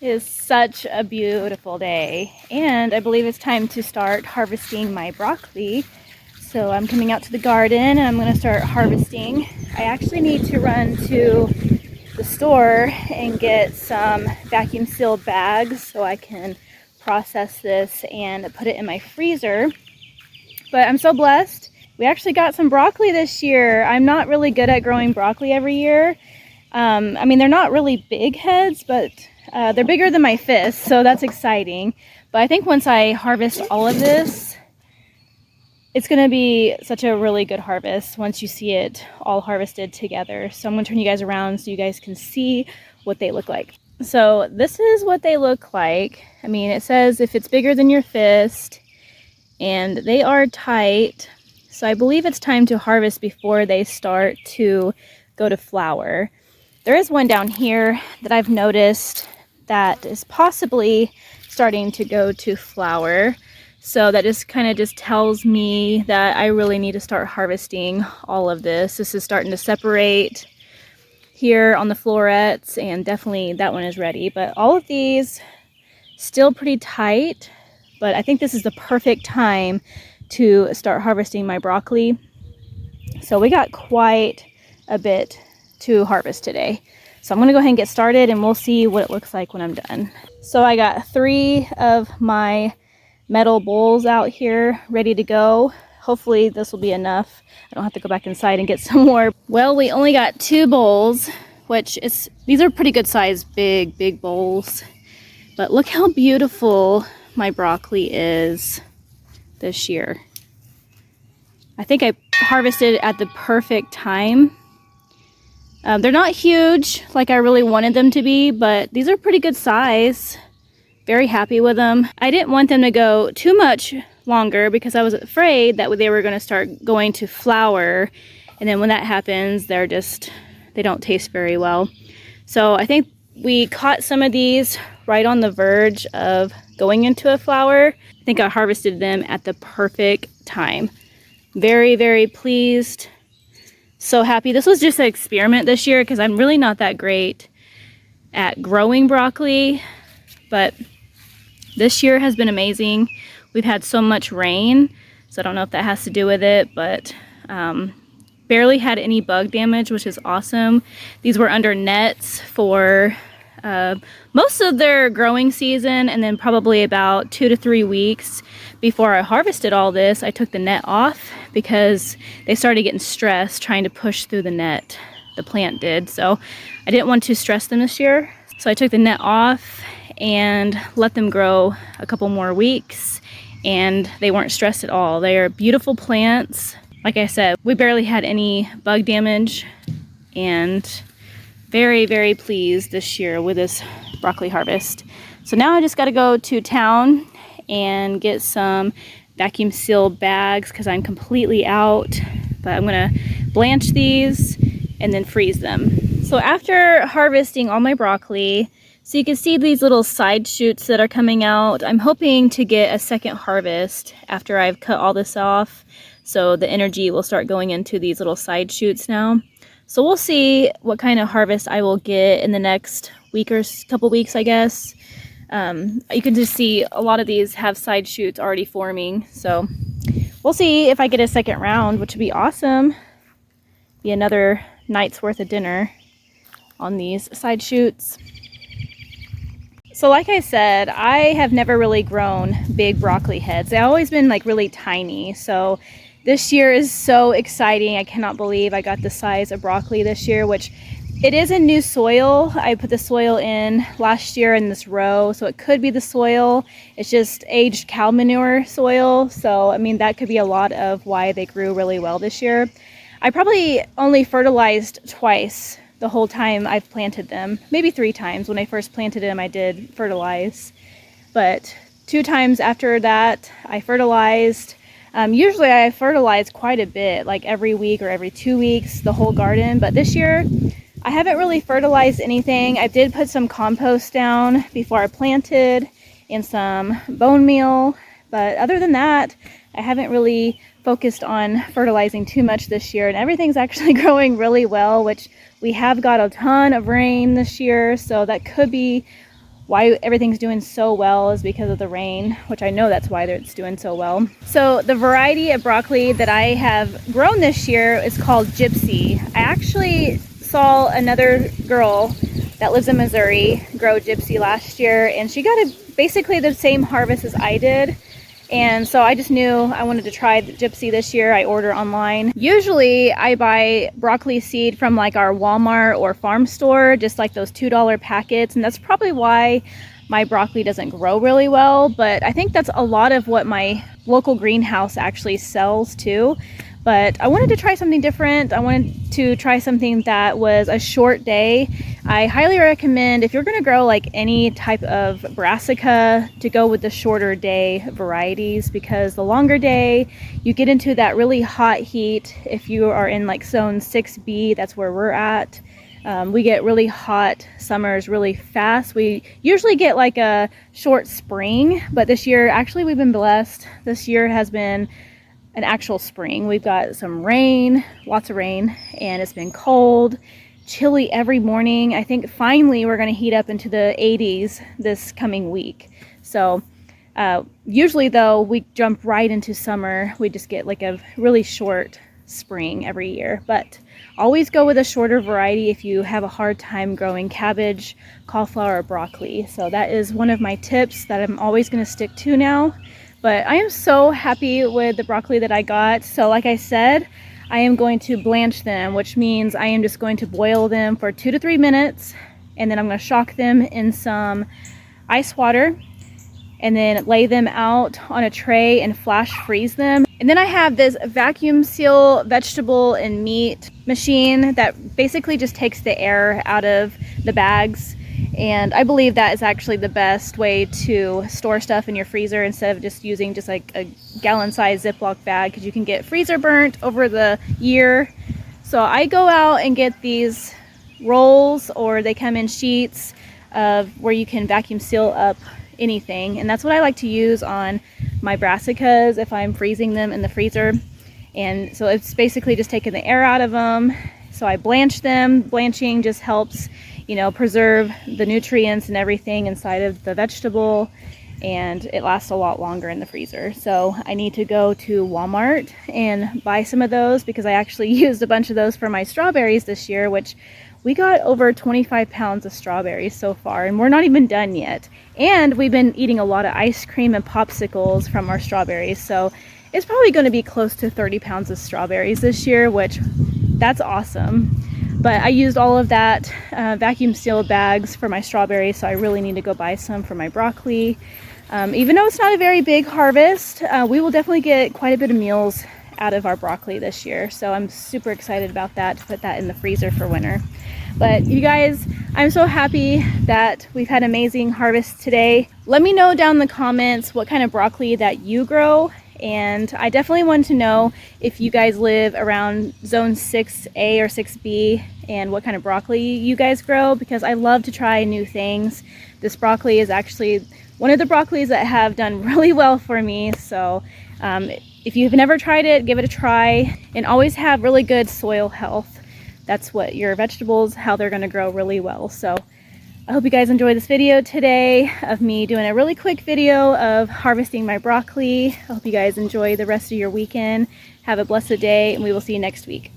It is such a beautiful day, and I believe it's time to start harvesting my broccoli. So I'm coming out to the garden and I'm going to start harvesting. I actually need to run to the store and get some vacuum sealed bags so I can process this and put it in my freezer. But I'm so blessed. We actually got some broccoli this year. I'm not really good at growing broccoli every year. I mean, they're not really big heads, but they're bigger than my fist, so that's exciting. But I think once I harvest all of this, it's going to be such a really good harvest once you see it all harvested together. So I'm going to turn you guys around so you guys can see what they look like. So this is what they look like. I mean, it says if it's bigger than your fist, and they are tight. So I believe it's time to harvest before they start to go to flower. There is one down here that I've noticed that is possibly starting to go to flower. So that just kind of just tells me that I really need to start harvesting all of this. This is starting to separate here on the florets, and definitely that one is ready. But all of these still pretty tight, but I think this is the perfect time to start harvesting my broccoli. So we got quite a bit to harvest today. So I'm gonna go ahead and get started and we'll see what it looks like when I'm done. So I got 3 of my metal bowls out here ready to go. Hopefully this will be enough. I don't have to go back inside and get some more. Well, we only got 2 bowls, which is, these are pretty good size, big bowls. But look how beautiful my broccoli is this year. I think I harvested at the perfect time. They're not huge like I really wanted them to be, but these are pretty good size. Very happy with them. I didn't want them to go too much longer because I was afraid that they were going to start going to flower, and then when that happens, they don't taste very well. So I think we caught some of these right on the verge of going into a flower. I think I harvested them at the perfect time. Very pleased. So happy. This was just an experiment this year because I'm really not that great at growing broccoli, but this year has been amazing. We've had so much rain, so I don't know if that has to do with it, but barely had any bug damage, which is awesome. These were under nets for most of their growing season, and then probably about 2 to 3 weeks before I harvested all this, I took the net off because they started getting stressed trying to push through the net. The plant did, so I didn't want to stress them this year. So I took the net off and let them grow a couple more weeks, and they weren't stressed at all. They are beautiful plants. Like I said, we barely had any bug damage, and very pleased this year with this broccoli harvest. So now I just got to go to town and get some vacuum sealed bags because I'm completely out. But I'm gonna blanch these and then freeze them. So after harvesting all my broccoli, so you can see these little side shoots that are coming out. I'm hoping to get a second harvest after I've cut all this off, so the energy will start going into these little side shoots now. So we'll see what kind of harvest I will get in the next week or couple weeks, I guess. You can just see a lot of these have side shoots already forming. So we'll see if I get a second round, which would be awesome. Be another night's worth of dinner on these side shoots. So like I said, I have never really grown big broccoli heads. They've always been like really tiny. So this year is so exciting. I cannot believe I got the size of broccoli this year, which it is in new soil. I put the soil in last year in this row, so it could be the soil. It's just aged cow manure soil. So, I mean, that could be a lot of why they grew really well this year. I probably only fertilized twice the whole time I've planted them. Maybe 3 times. When I first planted them, I did fertilize. But 2 times after that, I fertilized. Usually I fertilize quite a bit, like every week or every 2 weeks, the whole garden. But this year, I haven't really fertilized anything. I did put some compost down before I planted and some bone meal. But other than that, I haven't really focused on fertilizing too much this year. And everything's actually growing really well, which we have got a ton of rain this year. So that could be why everything's doing so well is because of the rain, which I know that's why it's doing so well. So the variety of broccoli that I have grown this year is called Gypsy. I actually saw another girl that lives in Missouri grow Gypsy last year, and she got basically the same harvest as I did. And so I just knew I wanted to try the Gypsy this year. I order online. Usually I buy broccoli seed from like our Walmart or farm store, just like those $2 packets. And that's probably why my broccoli doesn't grow really well. But I think that's a lot of what my local greenhouse actually sells too. But I wanted to try something different. I wanted to try something that was a short day. I highly recommend, if you're gonna grow like any type of brassica, to go with the shorter day varieties, because the longer day, you get into that really hot heat. If you are in like zone 6B, that's where we're at. We get really hot summers really fast. We usually get like a short spring, but this year, actually we've been blessed. This year has been an actual spring. We've got some rain, lots of rain, and it's been cold, chilly every morning. I think finally we're going to heat up into the 80s this coming week. So usually though, we jump right into summer. We just get like a really short spring every year, but always go with a shorter variety if you have a hard time growing cabbage, cauliflower, or broccoli. So that is one of my tips that I'm always going to stick to now. But I am so happy with the broccoli that I got. So like I said, I am going to blanch them, which means I am just going to boil them for 2 to 3 minutes, and then I'm going to shock them in some ice water, and then lay them out on a tray and flash freeze them. And then I have this vacuum seal vegetable and meat machine that basically just takes the air out of the bags. And I believe that is actually the best way to store stuff in your freezer instead of just using just like a gallon-sized Ziploc bag, because you can get freezer burnt over the year. So I go out and get these rolls, or they come in sheets of where you can vacuum seal up anything, and that's what I like to use on my brassicas if I'm freezing them in the freezer. And so it's basically just taking the air out of them. So I blanch them. Blanching just helps, you know, preserve the nutrients and everything inside of the vegetable, and it lasts a lot longer in the freezer. So I need to go to Walmart and buy some of those, because I actually used a bunch of those for my strawberries this year, which we got over 25 pounds of strawberries so far, and we're not even done yet. And we've been eating a lot of ice cream and popsicles from our strawberries, so it's probably going to be close to 30 pounds of strawberries this year, which that's awesome. But I used all of that vacuum sealed bags for my strawberries, so I really need to go buy some for my broccoli. Even though it's not a very big harvest, we will definitely get quite a bit of meals out of our broccoli this year. So I'm super excited about that, to put that in the freezer for winter. But you guys, I'm so happy that we've had amazing harvests today. Let me know down in the comments what kind of broccoli that you grow. And I definitely want to know if you guys live around zone 6A or 6B and what kind of broccoli you guys grow, because I love to try new things. This broccoli is actually one of the broccolis that have done really well for me. So if you've never tried it, give it a try, and always have really good soil health. That's what your vegetables, how they're going to grow really well. So I hope you guys enjoyed this video today of me doing a really quick video of harvesting my broccoli. I hope you guys enjoy the rest of your weekend. Have a blessed day, and we will see you next week.